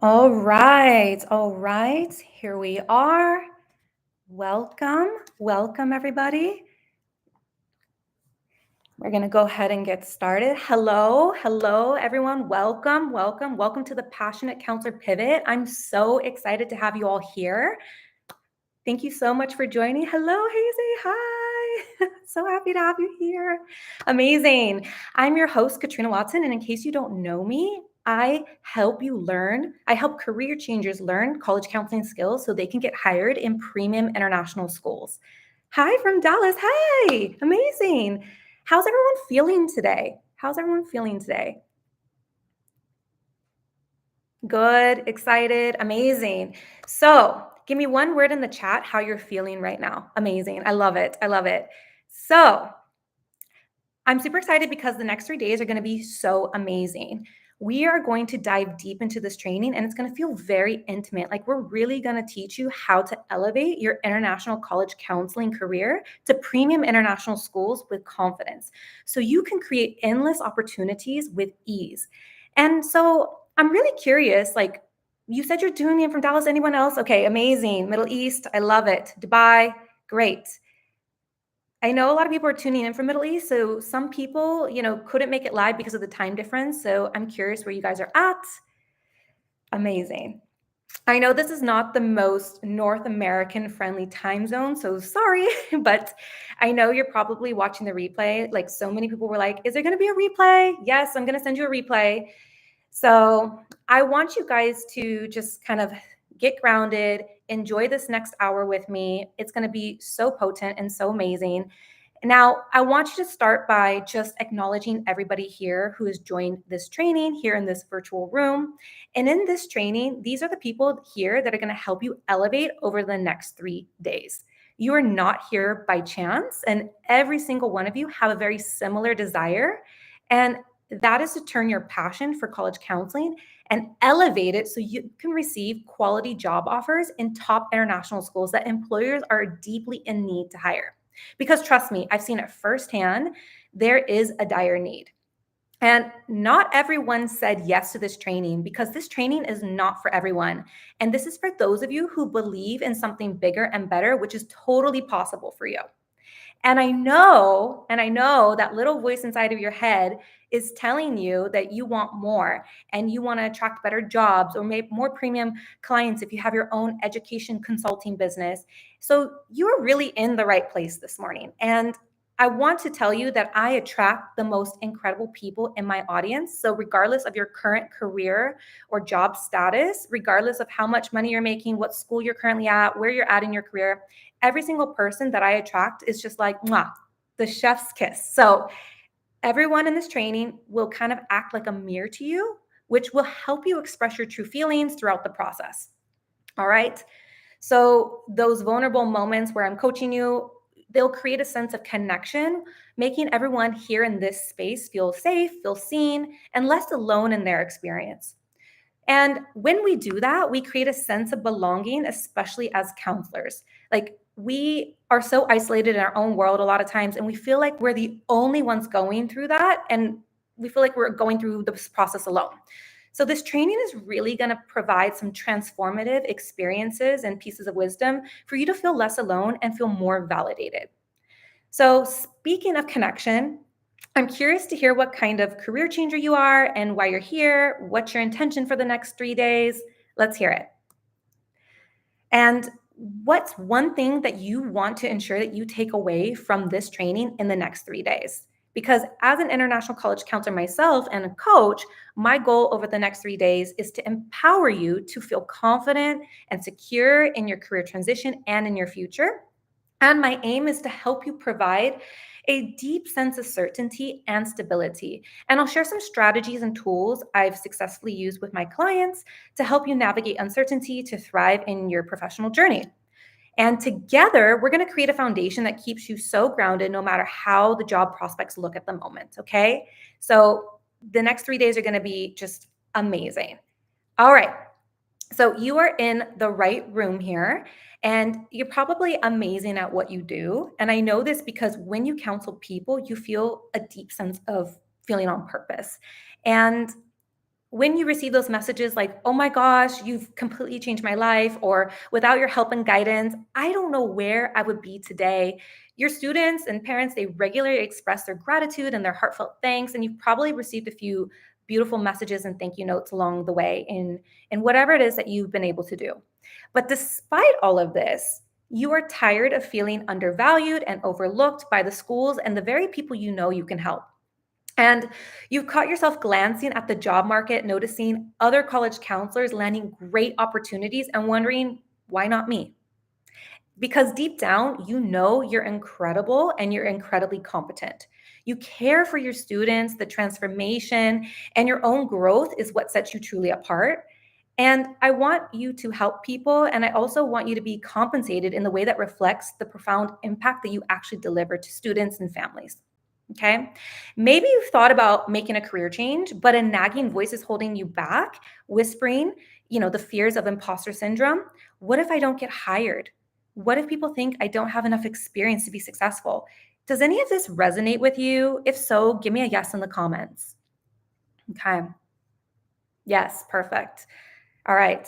All right. Here we are. Welcome, everybody. We're going to go ahead and get started. Hello, everyone. Welcome to the Passionate Counselor Pivot. I'm so excited to have you all here. Thank you so much for joining. Hello, Hazy. Hi. So happy to have you here. Amazing. I'm your host, Katrina Watson. And in case you don't know me, I help career changers learn college counseling skills so they can get hired in premium international schools. Hi from Dallas. Hey, amazing. How's everyone feeling today? Good, excited, amazing. So, give me one word in the chat how you're feeling right now. Amazing. I love it. So, I'm super excited because the next 3 days are going to be so amazing. We are going to dive deep into this training and it's going to feel very intimate. Like, we're really going to teach you how to elevate your international college counseling career to premium international schools with confidence so you can create endless opportunities with ease. And so, I'm really curious, like, you said you're tuning in from Dallas. Anyone else? Okay, amazing. Middle East, I love it. Dubai, great. I know a lot of people are tuning in from Middle East, so some people, couldn't make it live because of the time difference. So I'm curious where you guys are at. Amazing. I know this is not the most North American friendly time zone, so sorry, but I know you're probably watching the replay. Like, so many people were like, is there going to be a replay? Yes, I'm going to send you a replay. So I want you guys to just kind of get grounded, enjoy this next hour with me. It's going to be so potent and so amazing. Now, I want you to start by just acknowledging everybody here who has joined this training here in this virtual room. And in this training, these are the people here that are going to help you elevate over the next 3 days. You are not here by chance, and every single one of you have a very similar desire. And that is to turn your passion for college counseling and elevate it so you can receive quality job offers in top international schools that employers are deeply in need to hire. Because trust me, I've seen it firsthand. There is a dire need. And not everyone said yes to this training because this training is not for everyone. And this is for those of you who believe in something bigger and better, which is totally possible for you. And I know that little voice inside of your head is telling you that you want more and you want to attract better jobs or make more premium clients if you have your own education consulting business. So you're really in the right place this morning. And I want to tell you that I attract the most incredible people in my audience. So, regardless of your current career or job status, regardless of how much money you're making, what school you're currently at, where you're at in your career, every single person that I attract is just like, mwah, the chef's kiss. So everyone in this training will kind of act like a mirror to you, which will help you express your true feelings throughout the process. All right. So those vulnerable moments where I'm coaching you, they'll create a sense of connection, making everyone here in this space feel safe, feel seen, and less alone in their experience. And when we do that, we create a sense of belonging, especially as counselors. Like, we are so isolated in our own world a lot of times, and we feel like we're the only ones going through that. And we feel like we're going through this process alone. So, this training is really going to provide some transformative experiences and pieces of wisdom for you to feel less alone and feel more validated. So, speaking of connection, I'm curious to hear what kind of career changer you are and why you're here. What's your intention for the next 3 days? Let's hear it. And what's one thing that you want to ensure that you take away from this training in the next 3 days? Because as an international college counselor myself and a coach, my goal over the next 3 days is to empower you to feel confident and secure in your career transition and in your future. And my aim is to help you provide a deep sense of certainty and stability. And I'll share some strategies and tools I've successfully used with my clients to help you navigate uncertainty to thrive in your professional journey. And together, we're going to create a foundation that keeps you so grounded no matter how the job prospects look at the moment. Okay. So the next 3 days are going to be just amazing. All right. So you are in the right room here, and you're probably amazing at what you do. And I know this because when you counsel people, you feel a deep sense of feeling on purpose. And When you receive those messages like, oh my gosh, you've completely changed my life, or without your help and guidance, I don't know where I would be today. Your students and parents, they regularly express their gratitude and their heartfelt thanks. And you've probably received a few beautiful messages and thank you notes along the way in whatever it is that you've been able to do. But despite all of this, you are tired of feeling undervalued and overlooked by the schools and the very people you know you can help. And you've caught yourself glancing at the job market, noticing other college counselors landing great opportunities and wondering, why not me? Because deep down, you know you're incredible and you're incredibly competent. You care for your students, the transformation, and your own growth is what sets you truly apart. And I want you to help people. And I also want you to be compensated in the way that reflects the profound impact that you actually deliver to students and families. Okay. Maybe you've thought about making a career change, but a nagging voice is holding you back, whispering, the fears of imposter syndrome. What if I don't get hired? What if people think I don't have enough experience to be successful? Does any of this resonate with you? If so, give me a yes in the comments. Okay. Yes, perfect. All right.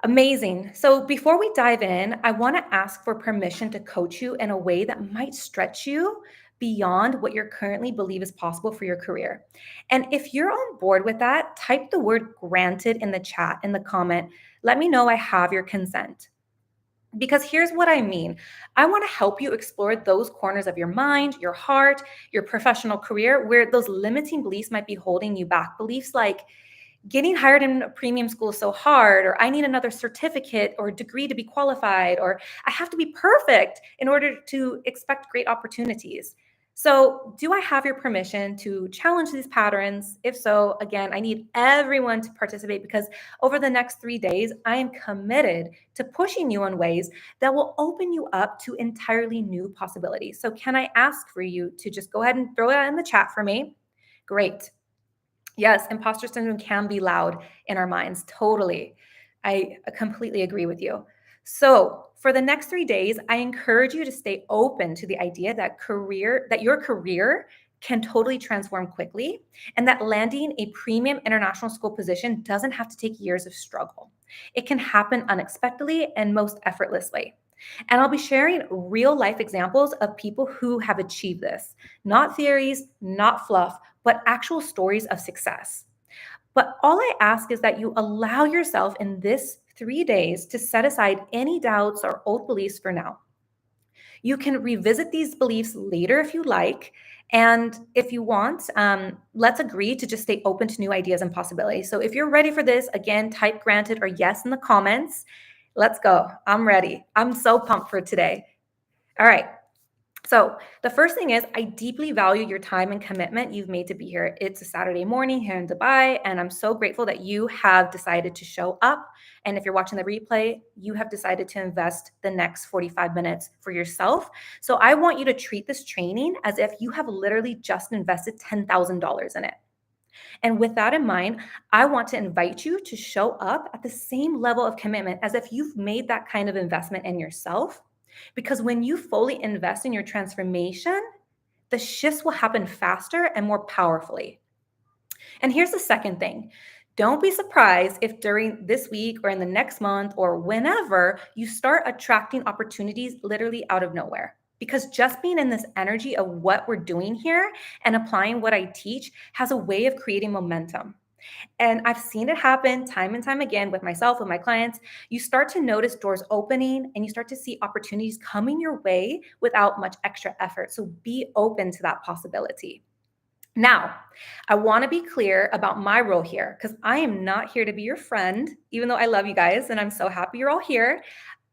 Amazing. So before we dive in, I want to ask for permission to coach you in a way that might stretch you beyond what you currently believe is possible for your career. And if you're on board with that, type the word granted in the chat, in the comment. Let me know I have your consent. Because here's what I mean. I want to help you explore those corners of your mind, your heart, your professional career where those limiting beliefs might be holding you back. Beliefs like, getting hired in a premium school is so hard, or I need another certificate or degree to be qualified, or I have to be perfect in order to expect great opportunities. So, do I have your permission to challenge these patterns? If so, again, I need everyone to participate because over the next 3 days, I am committed to pushing you in ways that will open you up to entirely new possibilities. So, can I ask for you to just go ahead and throw that in the chat for me? Great. Yes, imposter syndrome can be loud in our minds. Totally. I completely agree with you. So, for the next 3 days, I encourage you to stay open to the idea that your career can totally transform quickly and that landing a premium international school position doesn't have to take years of struggle. It can happen unexpectedly and most effortlessly. And I'll be sharing real life examples of people who have achieved this, not theories, not fluff, but actual stories of success. But all I ask is that you allow yourself in this 3 days to set aside any doubts or old beliefs for now. You can revisit these beliefs later if you like. And if you want, let's agree to just stay open to new ideas and possibilities. So if you're ready for this, again, type granted or yes in the comments. Let's go. I'm ready. I'm so pumped for today. All right. So the first thing is I deeply value your time and commitment you've made to be here. It's a Saturday morning here in Dubai, and I'm so grateful that you have decided to show up. And if you're watching the replay, you have decided to invest the next 45 minutes for yourself. So I want you to treat this training as if you have literally just invested $10,000 in it. And with that in mind, I want to invite you to show up at the same level of commitment as if you've made that kind of investment in yourself. Because when you fully invest in your transformation, the shifts will happen faster and more powerfully. And here's the second thing. Don't be surprised if during this week or in the next month or whenever you start attracting opportunities literally out of nowhere. Because just being in this energy of what we're doing here and applying what I teach has a way of creating momentum. And I've seen it happen time and time again with myself, with my clients. You start to notice doors opening and you start to see opportunities coming your way without much extra effort. So be open to that possibility. Now, I want to be clear about my role here because I am not here to be your friend, even though I love you guys and I'm so happy you're all here.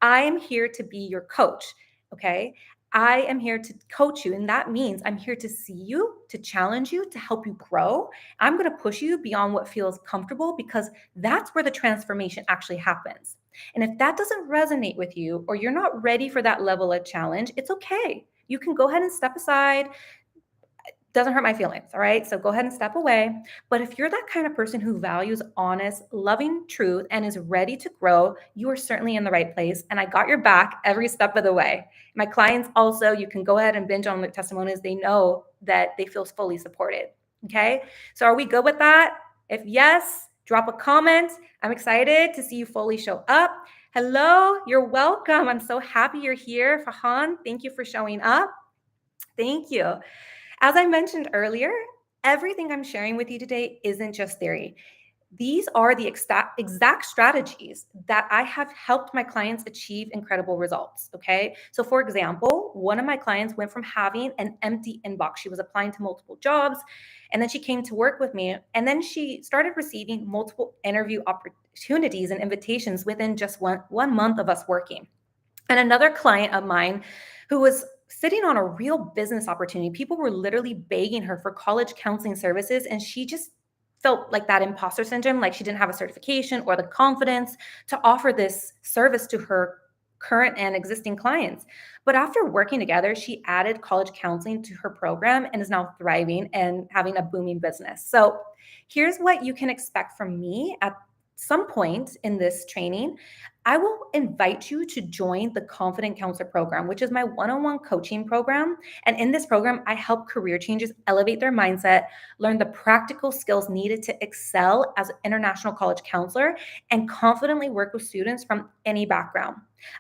I am here to be your coach. Okay. I am here to coach you. And that means I'm here to see you, to challenge you, to help you grow. I'm going to push you beyond what feels comfortable because that's where the transformation actually happens. And if that doesn't resonate with you or you're not ready for that level of challenge, it's okay. You can go ahead and step aside, doesn't hurt my feelings. All right. So go ahead and step away. But if you're that kind of person who values honest, loving truth and is ready to grow, you are certainly in the right place. And I got your back every step of the way. My clients also, you can go ahead and binge on the testimonies. They know that they feel fully supported. Okay. So are we good with that? If yes, drop a comment. I'm excited to see you fully show up. Hello, you're welcome. I'm so happy you're here. Fahan, thank you for showing up. Thank you. As I mentioned earlier, everything I'm sharing with you today isn't just theory. These are the exact strategies that I have helped my clients achieve incredible results. Okay. So, for example, one of my clients went from having an empty inbox. She was applying to multiple jobs, and then she came to work with me, and then she started receiving multiple interview opportunities and invitations within just one month of us working. And another client of mine who was sitting on a real business opportunity, people were literally begging her for college counseling services, and she just felt like that imposter syndrome, like she didn't have a certification or the confidence to offer this service to her current and existing clients. But after working together, she added college counseling to her program and is now thriving and having a booming business. So here's what you can expect from me at some point in this training. I will invite you to join the Confident Counselor program, which is my one-on-one coaching program. And in this program, I help career changers elevate their mindset, learn the practical skills needed to excel as an international college counselor, and confidently work with students from any background.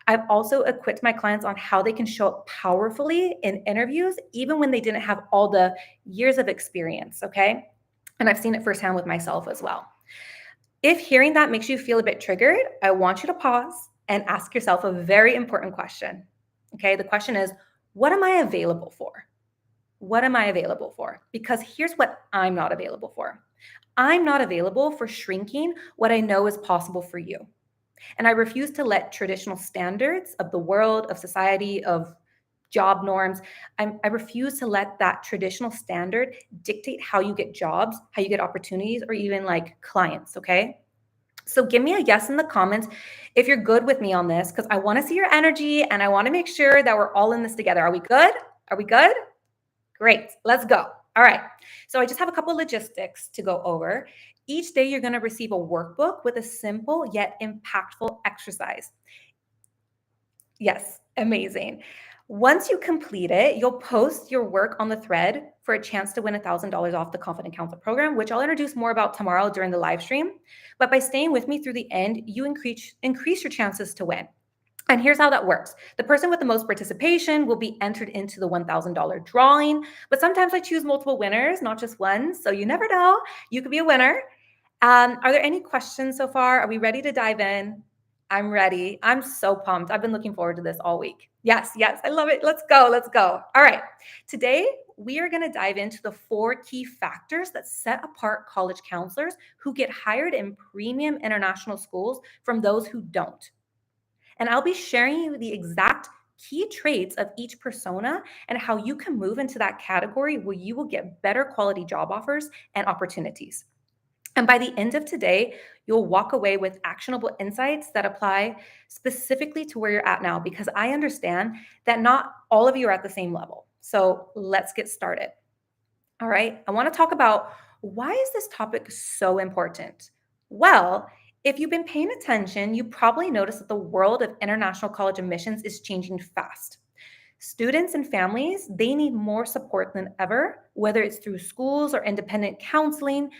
I've also equipped my clients on how they can show up powerfully in interviews, even when they didn't have all the years of experience, okay? And I've seen it firsthand with myself as well. If hearing that makes you feel a bit triggered, I want you to pause and ask yourself a very important question. Okay, the question is, what am I available for? What am I available for? Because here's what I'm not available for. I'm not available for shrinking what I know is possible for you. And I refuse to let traditional standards of the world, of society, of job norms, I refuse to let that traditional standard dictate how you get jobs, how you get opportunities, or even like clients, okay? So give me a yes in the comments if you're good with me on this, because I want to see your energy and I want to make sure that we're all in this together. Are we good? Are we good? Great. Let's go. All right. So I just have a couple logistics to go over. Each day, you're going to receive a workbook with a simple yet impactful exercise. Yes, amazing. Once you complete it, you'll post your work on the thread for a chance to win $1,000 off the Confident Counselor program, which I'll introduce more about tomorrow during the live stream. But by staying with me through the end, you increase your chances to win. And here's how that works. The person with the most participation will be entered into the $1,000 drawing. But sometimes I choose multiple winners, not just one. So you never know. You could be a winner. Are there any questions so far? Are we ready to dive in? I'm ready. I'm so pumped. I've been looking forward to this all week. Yes, yes, I love it. Let's go. Let's go. All right. Today, we are going to dive into the 4 key factors that set apart college counselors who get hired in premium international schools from those who don't. And I'll be sharing you the exact key traits of each persona and how you can move into that category where you will get better quality job offers and opportunities. And by the end of today, you'll walk away with actionable insights that apply specifically to where you're at now, because I understand that not all of you are at the same level. So let's get started. All right. I want to talk about, why is this topic so important? Well, if you've been paying attention, you probably noticed that the world of international college admissions is changing fast. Students and families, they need more support than ever, whether it's through schools or independent counseling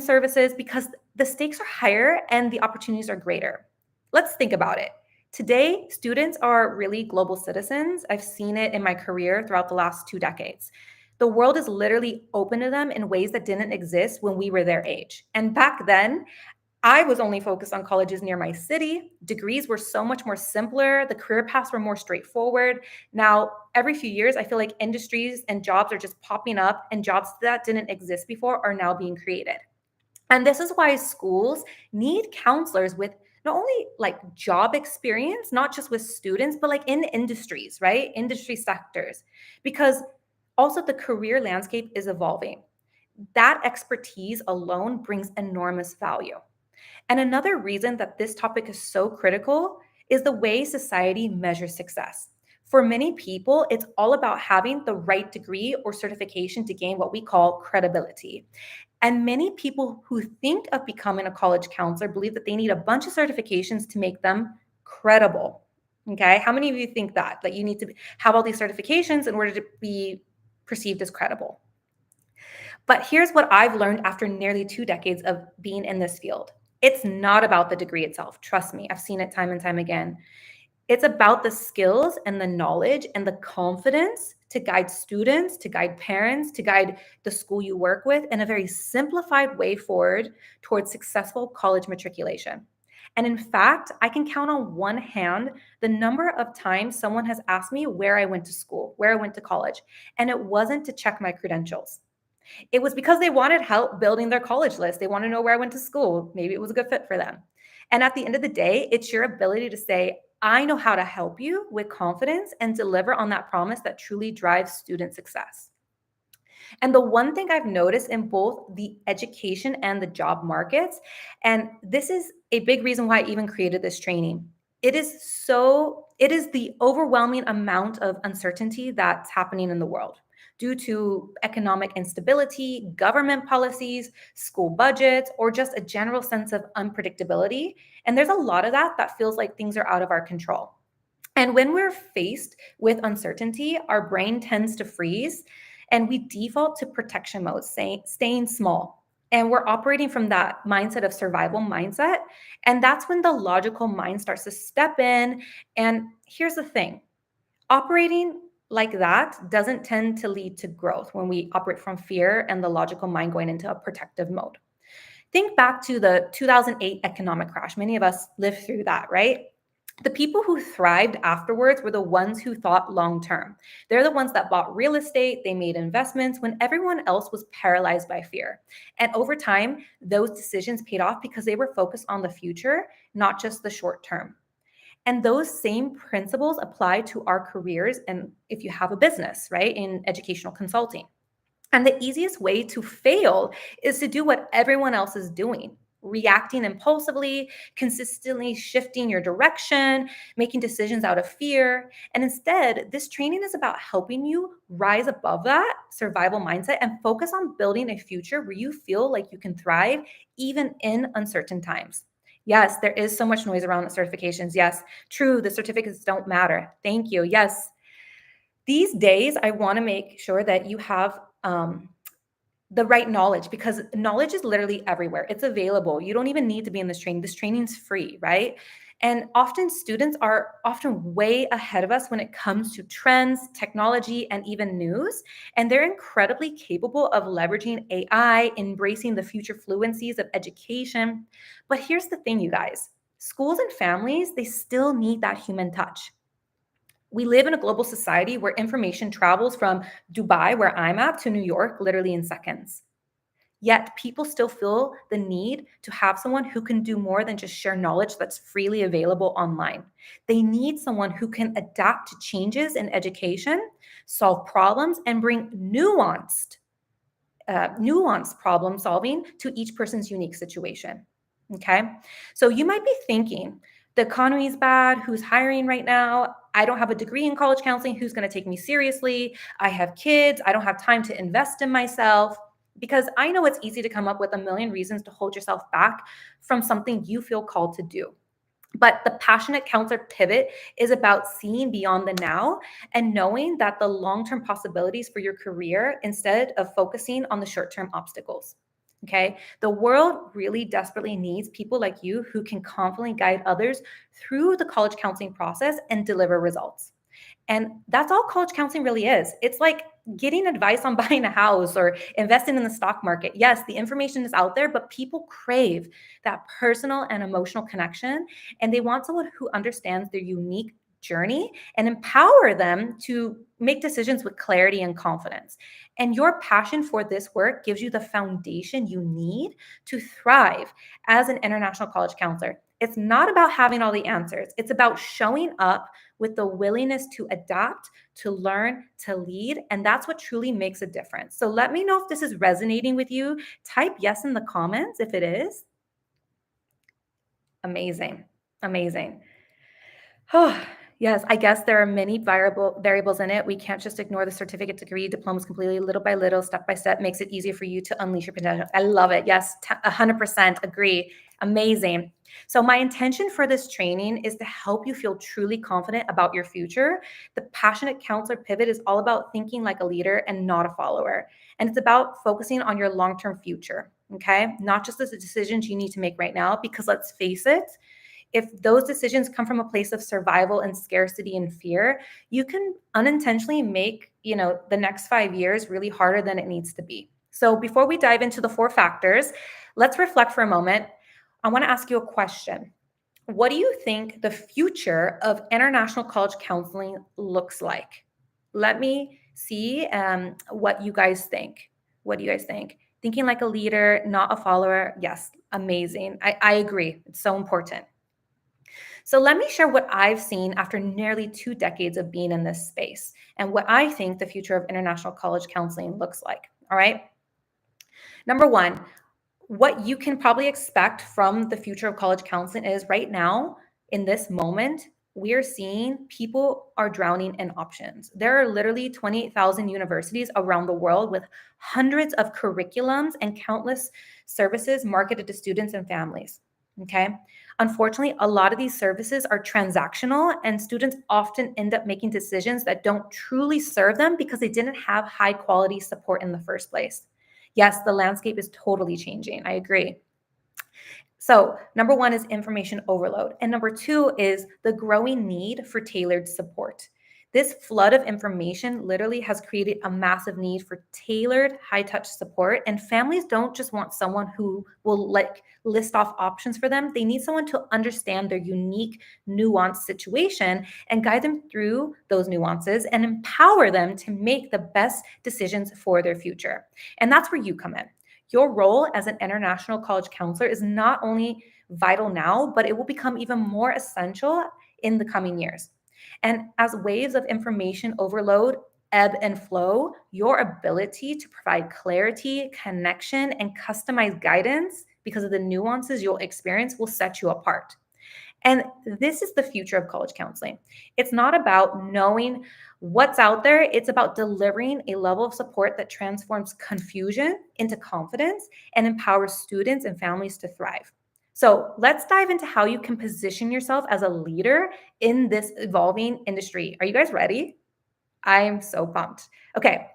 services, because the stakes are higher and the opportunities are greater. Let's think about it. Today, students are really global citizens. I've seen it in my career throughout the last 2 decades. The world is literally open to them in ways that didn't exist when we were their age. And back then, I was only focused on colleges near my city. Degrees were so much more simpler. The career paths were more straightforward. Now, every few years, I feel like industries and jobs are just popping up, and jobs that didn't exist before are now being created. And this is why schools need counselors with not only like job experience, not just with students, but like in industries, right? Industry sectors, because also the career landscape is evolving. That expertise alone brings enormous value. And another reason that this topic is so critical is the way society measures success. For many people, it's all about having the right degree or certification to gain what we call credibility. And many people who think of becoming a college counselor believe that they need a bunch of certifications to make them credible. Okay. How many of you think that you need to have all these certifications in order to be perceived as credible? But here's what I've learned after nearly 2 decades of being in this field. It's not about the degree itself. Trust me, I've seen it time and time again. It's about the skills and the knowledge and the confidence to guide students, to guide parents, to guide the school you work with in a very simplified way forward towards successful college matriculation. And in fact, I can count on one hand the number of times someone has asked me where I went to school, where I went to college, and it wasn't to check my credentials. It was because they wanted help building their college list. They want to know where I went to school. Maybe it was a good fit for them. And at the end of the day, it's your ability to say, I know how to help you with confidence and deliver on that promise that truly drives student success. And the one thing I've noticed in both the education and the job markets, and this is a big reason why I even created this training. It is the overwhelming amount of uncertainty that's happening in the world due to economic instability, government policies, school budgets, or just a general sense of unpredictability. And there's a lot of that feels like things are out of our control. And when we're faced with uncertainty, our brain tends to freeze and we default to protection mode, staying small. And we're operating from that mindset of survival mindset. And that's when the logical mind starts to step in. And here's the thing, operating like that doesn't tend to lead to growth when we operate from fear and the logical mind going into a protective mode. Think back to the 2008 economic crash. Many of us lived through that, right? The people who thrived afterwards were the ones who thought long term. They're the ones that bought real estate, they made investments when everyone else was paralyzed by fear. And over time, those decisions paid off because they were focused on the future, not just the short term. And those same principles apply to our careers and if you have a business, right, in educational consulting. And the easiest way to fail is to do what everyone else is doing, reacting impulsively, consistently shifting your direction, making decisions out of fear. And instead, this training is about helping you rise above that survival mindset and focus on building a future where you feel like you can thrive even in uncertain times. Yes, there is so much noise around the certifications. Yes, true, the certificates don't matter. Thank you. Yes, these days, I want to make sure that you have the right knowledge because knowledge is literally everywhere. It's available. You don't even need to be in this training. This training's free, right? And often students are often way ahead of us when it comes to trends, technology, and even news. And they're incredibly capable of leveraging AI, embracing the future fluencies of education. But here's the thing, you guys, schools and families, they still need that human touch. We live in a global society where information travels from Dubai, where I'm at, to New York literally in seconds. Yet people still feel the need to have someone who can do more than just share knowledge that's freely available online. They need someone who can adapt to changes in education, solve problems, and bring nuanced problem solving to each person's unique situation. Okay. So you might be thinking, the economy is bad. Who's hiring right now? I don't have a degree in college counseling. Who's going to take me seriously? I have kids. I don't have time to invest in myself. Because I know it's easy to come up with a million reasons to hold yourself back from something you feel called to do. But the passionate counselor pivot is about seeing beyond the now and knowing that the long-term possibilities for your career instead of focusing on the short-term obstacles. Okay. The world really desperately needs people like you who can confidently guide others through the college counseling process and deliver results. And that's all college counseling really is. It's like getting advice on buying a house or investing in the stock market. Yes, the information is out there, but people crave that personal and emotional connection. And they want someone who understands their unique journey and empower them to make decisions with clarity and confidence. And your passion for this work gives you the foundation you need to thrive as an international college counselor. It's not about having all the answers. It's about showing up with the willingness to adapt, to learn, to lead. And that's what truly makes a difference. So let me know if this is resonating with you. Type yes in the comments if it is. Amazing. Amazing. Oh, Yes, I guess there are many variables in it. We can't just ignore the certificate, degree, diplomas completely. Little by little, step by step, makes it easier for you to unleash your potential. I love it. Yes, 100% agree. Amazing. So my intention for this training is to help you feel truly confident about your future. The Passionate Counselor Pivot is all about thinking like a leader and not a follower. And it's about focusing on your long-term future, okay? Not just the decisions you need to make right now, because let's face it, if those decisions come from a place of survival and scarcity and fear, you can unintentionally make, the next 5 years really harder than it needs to be. So before we dive into the 4 factors, let's reflect for a moment. I want to ask you a question. What do you think the future of international college counseling looks like? Let me see what you guys think. What do you guys think? Thinking like a leader, not a follower. Yes, amazing. I agree. It's so important. So let me share what I've seen after nearly 2 decades of being in this space and what I think the future of international college counseling looks like. All right. Number one, what you can probably expect from the future of college counseling is right now, in this moment, we're seeing people are drowning in options. There are literally 28,000 universities around the world with hundreds of curriculums and countless services marketed to students and families. Okay. Unfortunately, a lot of these services are transactional, and students often end up making decisions that don't truly serve them because they didn't have high quality support in the first place. Yes, the landscape is totally changing. I agree. So, number one is information overload. And number two is the growing need for tailored support. This flood of information literally has created a massive need for tailored, high touch support. And families don't just want someone who will list off options for them. They need someone to understand their unique, nuanced situation and guide them through those nuances and empower them to make the best decisions for their future. And that's where you come in. Your role as an international college counselor is not only vital now, but it will become even more essential in the coming years. And as waves of information overload ebb and flow, your ability to provide clarity, connection, and customized guidance because of the nuances you'll experience will set you apart. And this is the future of college counseling. It's not about knowing what's out there, it's about delivering a level of support that transforms confusion into confidence and empowers students and families to thrive. So let's dive into how you can position yourself as a leader in this evolving industry. Are you guys ready? I am so pumped. Okay,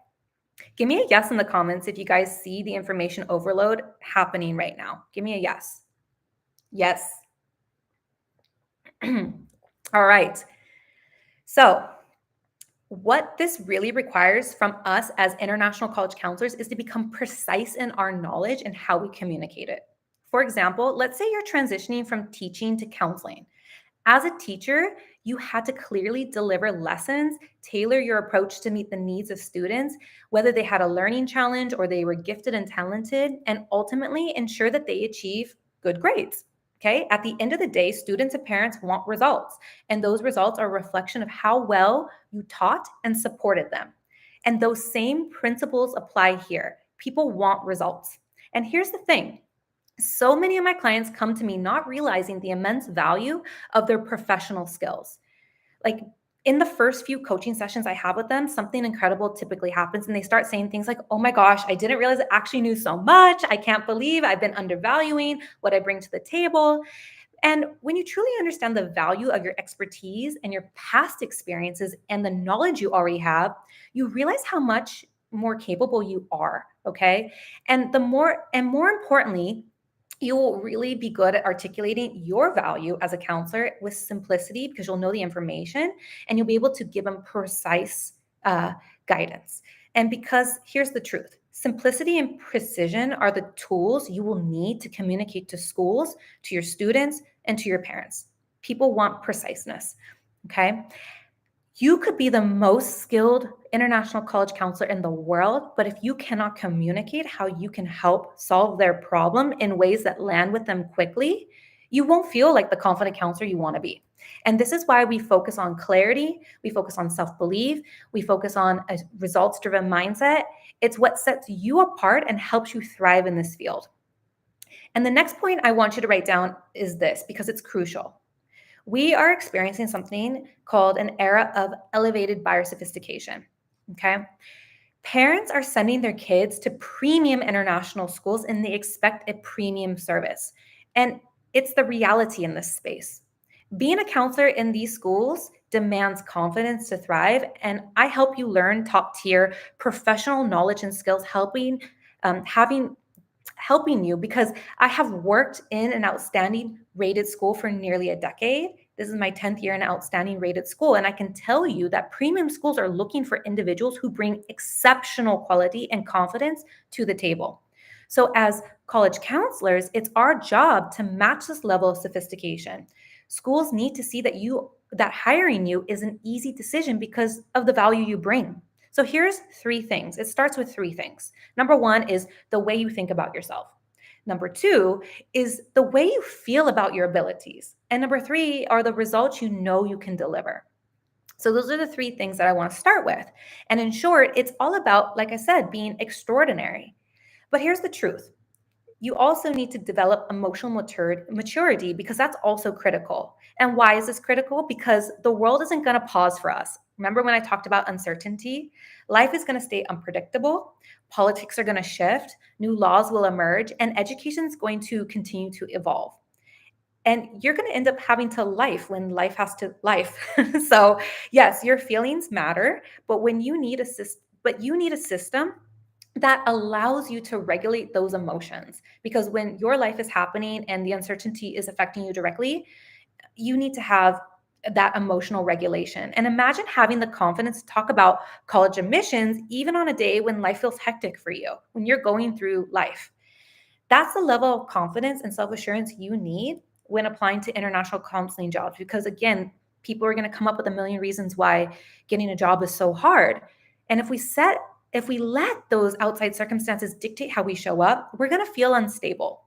give me a yes in the comments if you guys see the information overload happening right now. Give me a yes. Yes. All right. So, what this really requires from us as international college counselors is to become precise in our knowledge and how we communicate it. For example, let's say you're transitioning from teaching to counseling. As a teacher, you had to clearly deliver lessons, tailor your approach to meet the needs of students, whether they had a learning challenge or they were gifted and talented, and ultimately ensure that they achieve good grades. Okay, at the end of the day, students and parents want results, and those results are a reflection of how well you taught and supported them. And those same principles apply here. People want results. And here's the thing, so many of my clients come to me not realizing the immense value of their professional skills. Like in the first few coaching sessions I have with them, something incredible typically happens and they start saying things like, "Oh my gosh, I didn't realize I actually knew so much. I can't believe I've been undervaluing what I bring to the table." And when you truly understand the value of your expertise and your past experiences and the knowledge you already have, you realize how much more capable you are, okay? And more importantly, you will really be good at articulating your value as a counselor with simplicity because you'll know the information and you'll be able to give them precise guidance. And because here's the truth, simplicity and precision are the tools you will need to communicate to schools, to your students, and to your parents. People want preciseness. Okay. You could be the most skilled international college counselor in the world, but if you cannot communicate how you can help solve their problem in ways that land with them quickly, you won't feel like the confident counselor you want to be. And this is why we focus on clarity, we focus on self-belief, we focus on a results-driven mindset. It's what sets you apart and helps you thrive in this field. And the next point I want you to write down is this because it's crucial. We are experiencing something called an era of elevated buyer sophistication. Okay. Parents are sending their kids to premium international schools and they expect a premium service. And it's the reality in this space. Being a counselor in these schools demands confidence to thrive. And I help you learn top tier professional knowledge and skills, having helping you because I have worked in an outstanding rated school for nearly a decade. This is my 10th year in an outstanding rated school. And I can tell you that premium schools are looking for individuals who bring exceptional quality and confidence to the table. So, as college counselors, it's our job to match this level of sophistication. Schools need to see that hiring you is an easy decision because of the value you bring. So here's three things. It starts with three things. Number one is the way you think about yourself. Number two is the way you feel about your abilities. And number three are the results you know you can deliver. So those are the three things that I want to start with. And in short, it's all about, like I said, being extraordinary. But here's the truth. You also need to develop emotional maturity because that's also critical. And why is this critical? Because the world isn't going to pause for us. Remember when I talked about uncertainty? Life is going to stay unpredictable. Politics are going to shift. New laws will emerge, and education is going to continue to evolve. And you're going to end up having to life when life has to life. So, yes, your feelings matter, but you need a system that allows you to regulate those emotions because when your life is happening and the uncertainty is affecting you directly, you need to have that emotional regulation. And imagine having the confidence to talk about college admissions even on a day when life feels hectic for you, when you're going through life. That's the level of confidence and self-assurance you need when applying to international counseling jobs because again, people are going to come up with a million reasons why getting a job is so hard. And if we let those outside circumstances dictate how we show up, we're going to feel unstable.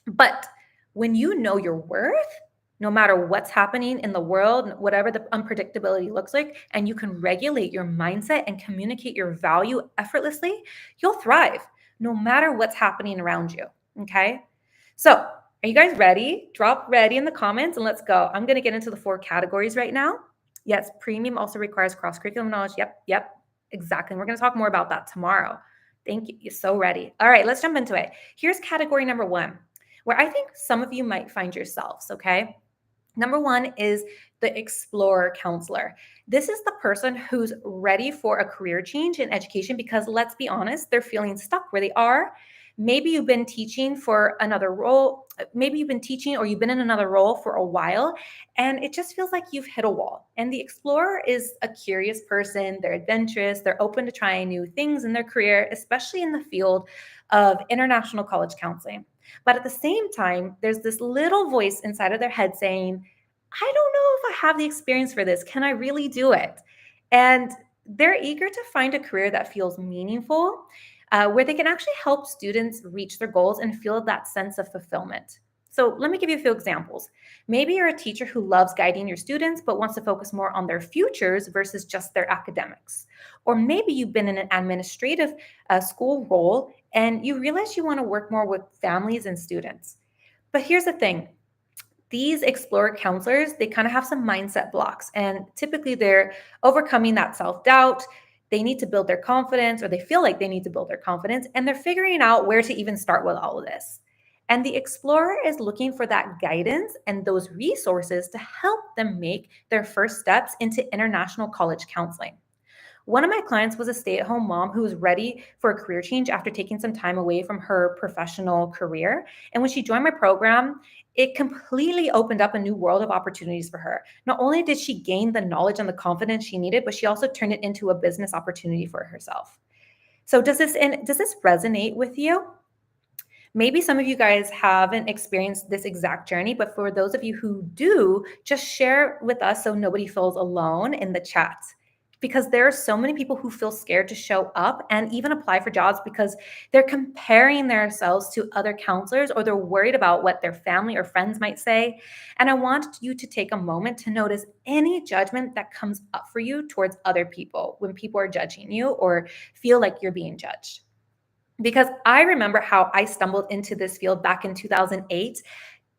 But when you know your worth, no matter what's happening in the world, whatever the unpredictability looks like, and you can regulate your mindset and communicate your value effortlessly, you'll thrive no matter what's happening around you. Okay. So, are you guys ready? Drop ready in the comments and let's go. I'm going to get into the 4 categories right now. Yes, premium also requires cross curriculum knowledge. Yep, exactly. And we're going to talk more about that tomorrow. Thank you. You're so ready. All right, let's jump into it. Here's category number 1, where I think some of you might find yourselves. Okay. Number 1 is the explorer counselor. This is the person who's ready for a career change in education because let's be honest, they're feeling stuck where they are. Maybe you've been teaching for another role. Maybe you've been teaching or you've been in another role for a while and it just feels like you've hit a wall. And the explorer is a curious person. They're adventurous. They're open to trying new things in their career, especially in the field of international college counseling. But at the same time, there's this little voice inside of their head saying, I don't know if I have the experience for this. Can I really do it? And they're eager to find a career that feels meaningful, where they can actually help students reach their goals and feel that sense of fulfillment. So let me give you a few examples. Maybe you're a teacher who loves guiding your students, but wants to focus more on their futures versus just their academics. Or maybe you've been in an administrative school role and you realize you want to work more with families and students. But here's the thing. These explorer counselors, they kind of have some mindset blocks, and typically they're overcoming that self-doubt. They need to build their confidence, or they feel like they need to build their confidence, and they're figuring out where to even start with all of this. And the explorer is looking for that guidance and those resources to help them make their first steps into international college counseling. One of my clients was a stay-at-home mom who was ready for a career change after taking some time away from her professional career. And when she joined my program, it completely opened up a new world of opportunities for her. Not only did she gain the knowledge and the confidence she needed, but she also turned it into a business opportunity for herself. So does this resonate with you? Maybe some of you guys haven't experienced this exact journey, but for those of you who do, just share with us so nobody feels alone in the chat. Because there are so many people who feel scared to show up and even apply for jobs because they're comparing themselves to other counselors or they're worried about what their family or friends might say. And I want you to take a moment to notice any judgment that comes up for you towards other people when people are judging you or feel like you're being judged. Because I remember how I stumbled into this field back in 2008.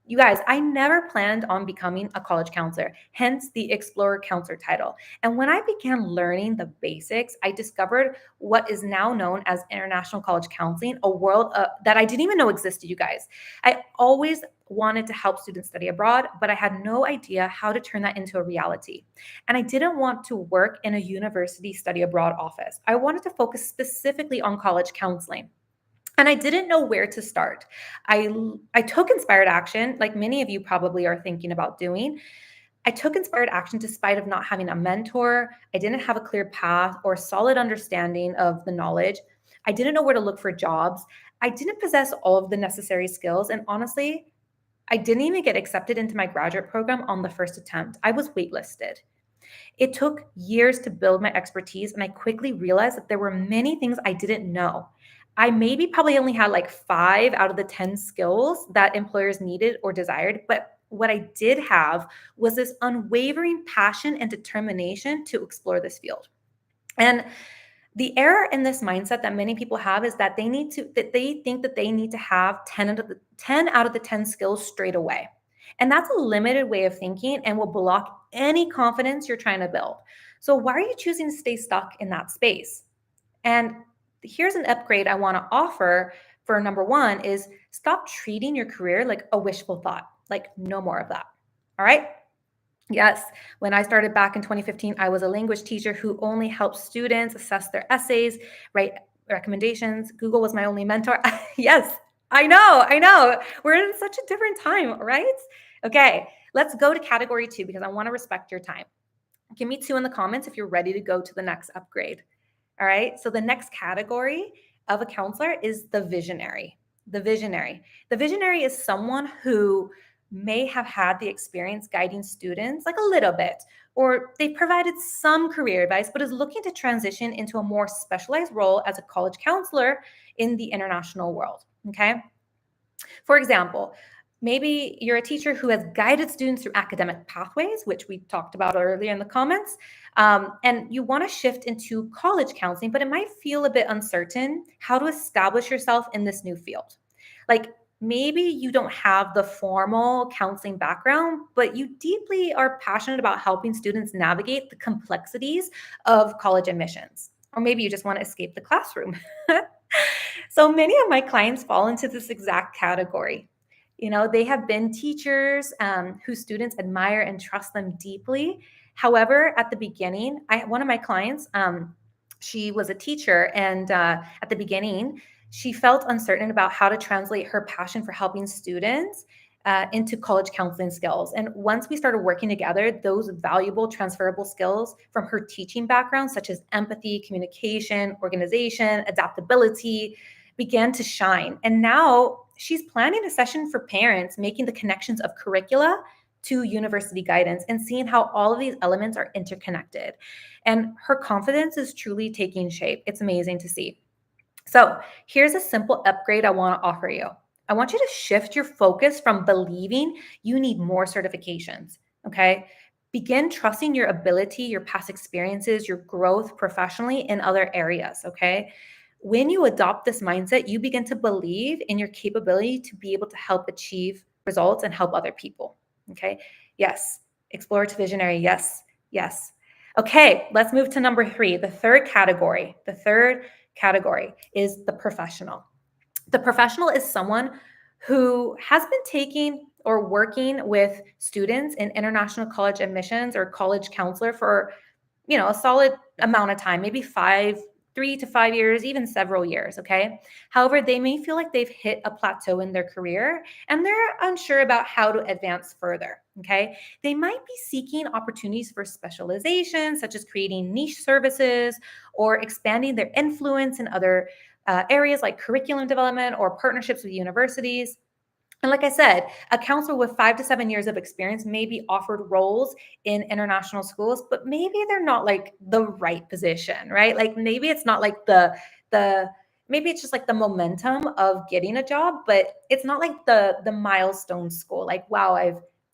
You guys, I never planned on becoming a college counselor, hence the Explorer Counselor title. And when I began learning the basics, I discovered what is now known as international college counseling, a world that I didn't even know existed, you guys. I always wanted to help students study abroad, but I had no idea how to turn that into a reality. And I didn't want to work in a university study abroad office. I wanted to focus specifically on college counseling. And I didn't know where to start. I took inspired action, like many of you probably are thinking about doing. I took inspired action despite of not having a mentor. I didn't have a clear path or solid understanding of the knowledge. I didn't know where to look for jobs. I didn't possess all of the necessary skills. And honestly, I didn't even get accepted into my graduate program on the first attempt. I was waitlisted. It took years to build my expertise, and I quickly realized that there were many things I didn't know. I maybe probably only had like 5 out of the 10 skills that employers needed or desired, but what I did have was this unwavering passion and determination to explore this field. And the error in this mindset that many people have is that they think that they need to have 10 out of the 10 skills straight away. And that's a limited way of thinking and will block any confidence you're trying to build. So why are you choosing to stay stuck in that space? And here's an upgrade I want to offer for number one is stop treating your career like a wishful thought. Like no more of that. All right? Yes, when I started back in 2015, I was a language teacher who only helped students assess their essays, write recommendations. Google was my only mentor. Yes, I know, I know. We're in such a different time, right? Okay, let's go to category 2 because I want to respect your time. Give me 2 in the comments if you're ready to go to the next upgrade. All right. So the next category of a counselor is the visionary. The visionary. The visionary is someone who may have had the experience guiding students like a little bit, or they provided some career advice, but is looking to transition into a more specialized role as a college counselor in the international world. Okay. For example, maybe you're a teacher who has guided students through academic pathways, which we talked about earlier in the comments, and you want to shift into college counseling, but it might feel a bit uncertain how to establish yourself in this new field. Like maybe you don't have the formal counseling background, but you deeply are passionate about helping students navigate the complexities of college admissions. Or maybe you just want to escape the classroom. So many of my clients fall into this exact category. You know, they have been teachers whose students admire and trust them deeply. However, at the beginning, one of my clients, she was a teacher, and at the beginning, she felt uncertain about how to translate her passion for helping students into college counseling skills. And once we started working together, those valuable transferable skills from her teaching background, such as empathy, communication, organization, adaptability, began to shine. And now she's planning a session for parents, making the connections of curricula to university guidance and seeing how all of these elements are interconnected. And her confidence is truly taking shape. It's amazing to see. So here's a simple upgrade I want to offer you. I want you to shift your focus from believing you need more certifications. Okay. Begin trusting your ability, your past experiences, your growth professionally in other areas. Okay. When you adopt this mindset, you begin to believe in your capability to be able to help achieve results and help other people. Okay. Yes. Explore to visionary. Yes. Yes. Okay. Let's move to number 3, the third category. The third category is the professional. The professional is someone who has been taking or working with students in international college admissions or college counselor for, a solid amount of time, maybe 3 to 5 years, even several years. Okay. However, they may feel like they've hit a plateau in their career and they're unsure about how to advance further. Okay. They might be seeking opportunities for specialization, such as creating niche services or expanding their influence in other areas like curriculum development or partnerships with universities. And like I said, a counselor with 5 to 7 years of experience may be offered roles in international schools, but maybe they're not like the right position, right? Like maybe it's not like the maybe it's just like the momentum of getting a job, but it's not like the milestone school. Like, wow,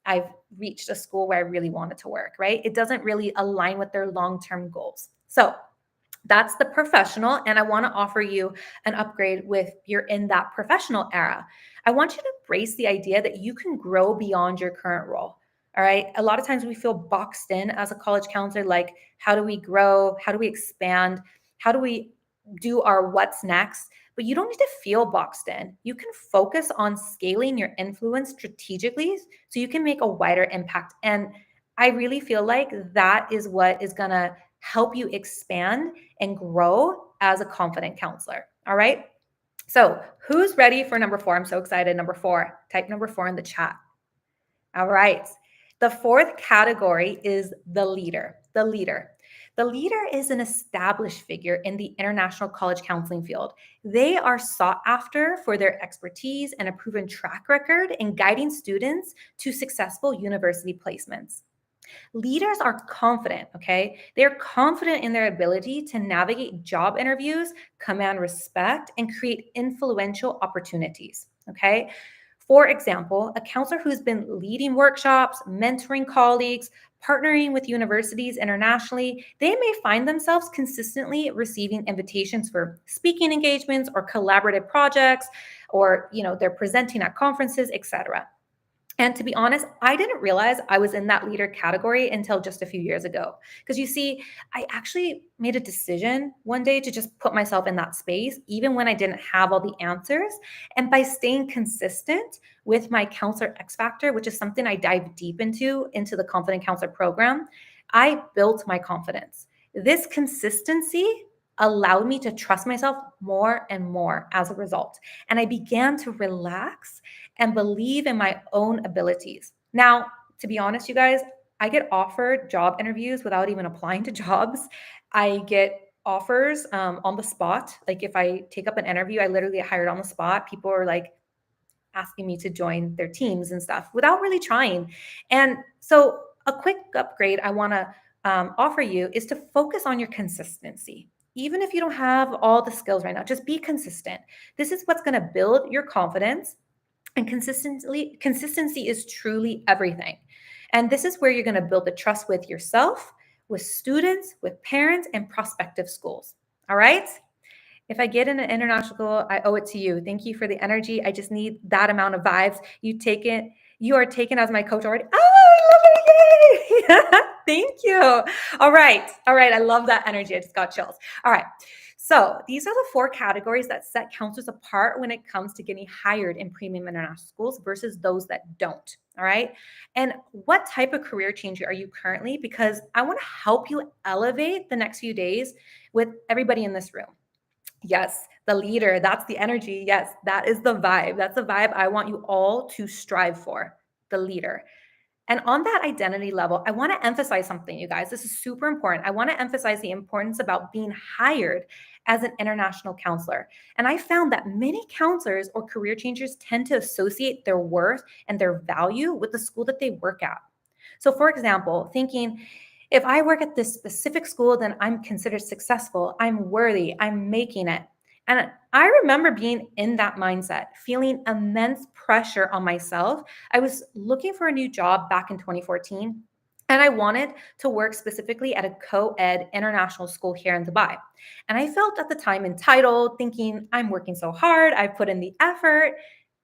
I've reached a school where I really wanted to work, right? It doesn't really align with their long-term goals. So That's the professional, and I want to offer you an upgrade with you're in that professional era. I want you to embrace the idea that you can grow beyond your current role. All right. A lot of times we feel boxed in as a college counselor, like, how do we grow? How do we expand? How do we do our what's next? But you don't need to feel boxed in. You can focus on scaling your influence strategically so you can make a wider impact. And I really feel like that is what is going to help you expand and grow as a confident counselor. All right. So, who's ready for number four? I'm so excited. Number four, type number four in the chat. All right. The fourth category is the leader. The leader. The leader is an established figure in the international college counseling field. They are sought after for their expertise and a proven track record in guiding students to successful university placements. Leaders are confident, okay? They're confident in their ability to navigate job interviews, command respect, and create influential opportunities, okay? For example, a counselor who's been leading workshops, mentoring colleagues, partnering with universities internationally, they may find themselves consistently receiving invitations for speaking engagements or collaborative projects, or they're presenting at conferences, etc. And to be honest, I didn't realize I was in that leader category until just a few years ago. Because you see, I actually made a decision one day to just put myself in that space, even when I didn't have all the answers. And by staying consistent with my counselor X Factor, which is something I dive deep into the Confident Counselor program, I built my confidence. This consistency allowed me to trust myself more and more as a result. And I began to relax and believe in my own abilities. Now, to be honest, you guys, I get offered job interviews without even applying to jobs. I get offers on the spot. Like if I take up an interview, I literally get hired on the spot. People are like asking me to join their teams and stuff without really trying. And so, a quick upgrade I want to offer you is to focus on your consistency. Even if you don't have all the skills right now, just be consistent. This is what's going to build your confidence, and consistency is truly everything. And this is where you're going to build the trust with yourself, with students, with parents, and prospective schools. All right. If I get in an international school, I owe it to you. Thank you for the energy. I just need that amount of vibes. You take it. You are taken as my coach already. Oh, I love it. Yay. Thank you. All right. All right. I love that energy. I just got chills. All right. So these are the four categories that set counselors apart when it comes to getting hired in premium international schools versus those that don't. All right. And what type of career change are you currently? Because I want to help you elevate the next few days with everybody in this room. Yes, the leader, that's the energy. Yes, that is the vibe. That's the vibe I want you all to strive for, the leader. And on that identity level, I want to emphasize something, you guys. This is super important. I want to emphasize the importance about being hired as an international counselor. And I found that many counselors or career changers tend to associate their worth and their value with the school that they work at. So, for example, thinking, if I work at this specific school, then I'm considered successful, I'm worthy, I'm making it. And I remember being in that mindset, feeling immense pressure on myself. I was looking for a new job back in 2014, and I wanted to work specifically at a co ed international school here in Dubai. And I felt at the time entitled, thinking, I'm working so hard, I've put in the effort,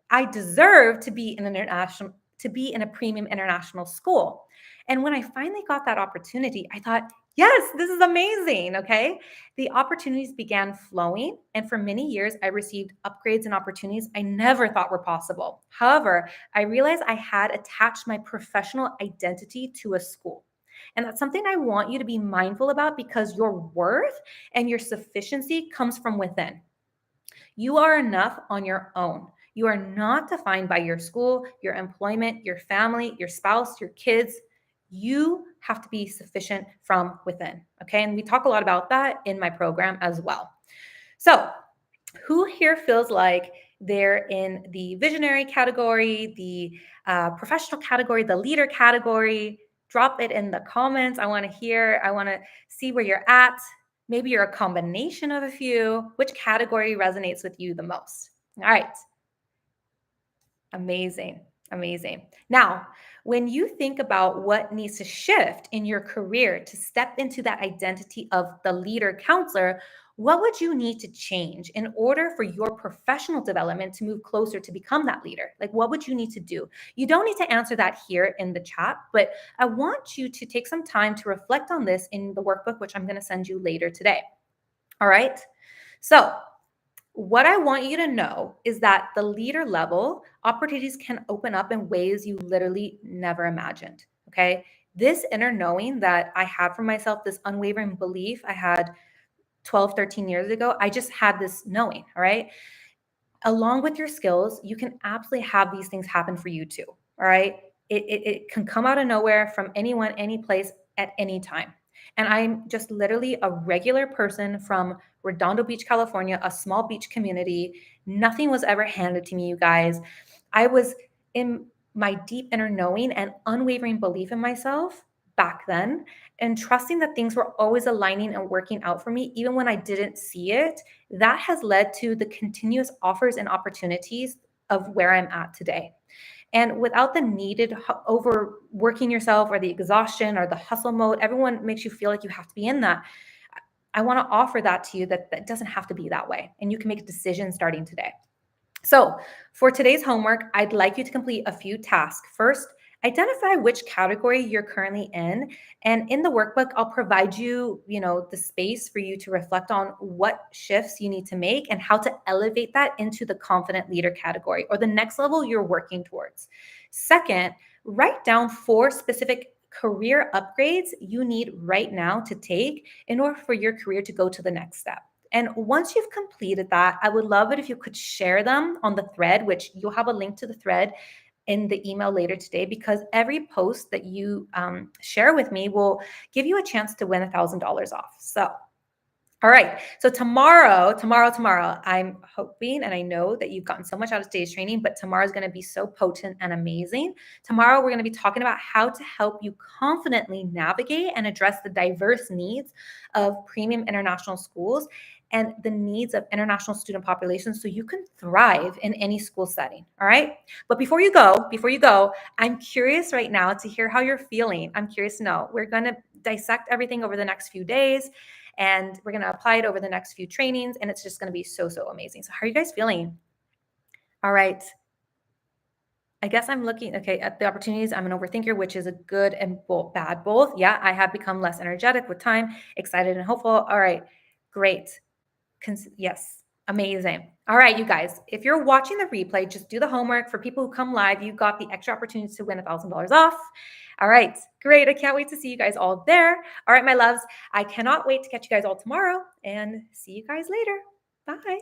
I deserve to be in a premium international school. And when I finally got that opportunity, I thought, yes, this is amazing. Okay. The opportunities began flowing. And for many years, I received upgrades and opportunities I never thought were possible. However, I realized I had attached my professional identity to a school. And that's something I want you to be mindful about, because your worth and your sufficiency comes from within. You are enough on your own. You are not defined by your school, your employment, your family, your spouse, your kids. You have to be sufficient from within. Okay. And we talk a lot about that in my program as well. So, who here feels like they're in the visionary category, the professional category, the leader category? Drop it in the comments. I want to hear, I want to see where you're at. Maybe you're a combination of a few. Which category resonates with you the most? All right. Amazing. Amazing. Now, When you think about what needs to shift in your career to step into that identity of the leader counselor, what would you need to change in order for your professional development to move closer to become that leader? Like, what would you need to do? You don't need to answer that here in the chat, but I want you to take some time to reflect on this in the workbook, which I'm going to send you later today. All right. So, what I want you to know is that the leader level opportunities can open up in ways you literally never imagined. Okay. This inner knowing that I had for myself, this unwavering belief I had 12, 13 years ago, I just had this knowing. All right. Along with your skills, you can absolutely have these things happen for you too. All right. It can come out of nowhere from anyone, any place, at any time. And I'm just literally a regular person from Redondo Beach, California, a small beach community. Nothing was ever handed to me, you guys. I was in my deep inner knowing and unwavering belief in myself back then, and trusting that things were always aligning and working out for me, even when I didn't see it. That has led to the continuous offers and opportunities of where I'm at today. And without the needed overworking yourself or the exhaustion or the hustle mode, everyone makes you feel like you have to be in that. I want to offer that to you, that doesn't have to be that way. And you can make a decision starting today. So, for today's homework, I'd like you to complete a few tasks. First, identify which category you're currently in, and in the workbook I'll provide you, the space for you to reflect on what shifts you need to make and how to elevate that into the confident leader category or the next level you're working towards. Second, write down 4 specific career upgrades you need right now to take in order for your career to go to the next step. And once you've completed that, I would love it if you could share them on the thread, which you'll have a link to the thread in the email later today, because every post that you share with me will give you a chance to win $1,000 off. So, all right. So tomorrow, I'm hoping and I know that you've gotten so much out of today's training, but tomorrow is going to be so potent and amazing. Tomorrow, we're going to be talking about how to help you confidently navigate and address the diverse needs of premium international schools and the needs of international student populations so you can thrive in any school setting. All right. But before you go, I'm curious right now to hear how you're feeling. I'm curious to know. We're going to dissect everything over the next few days, and we're going to apply it over the next few trainings, and it's just going to be so, so amazing. So how are you guys feeling? All right. I guess I'm looking, okay, at the opportunities. I'm an overthinker, which is a good and bad both. Yeah, I have become less energetic with time, excited and hopeful. All right, great. Yes, amazing. All right, you guys, if you're watching the replay, just do the homework. For people who come live, you got the extra opportunities to win $1,000 off. All right, great. I can't wait to see you guys all there. All right, my loves, I cannot wait to catch you guys all tomorrow, and see you guys later. Bye.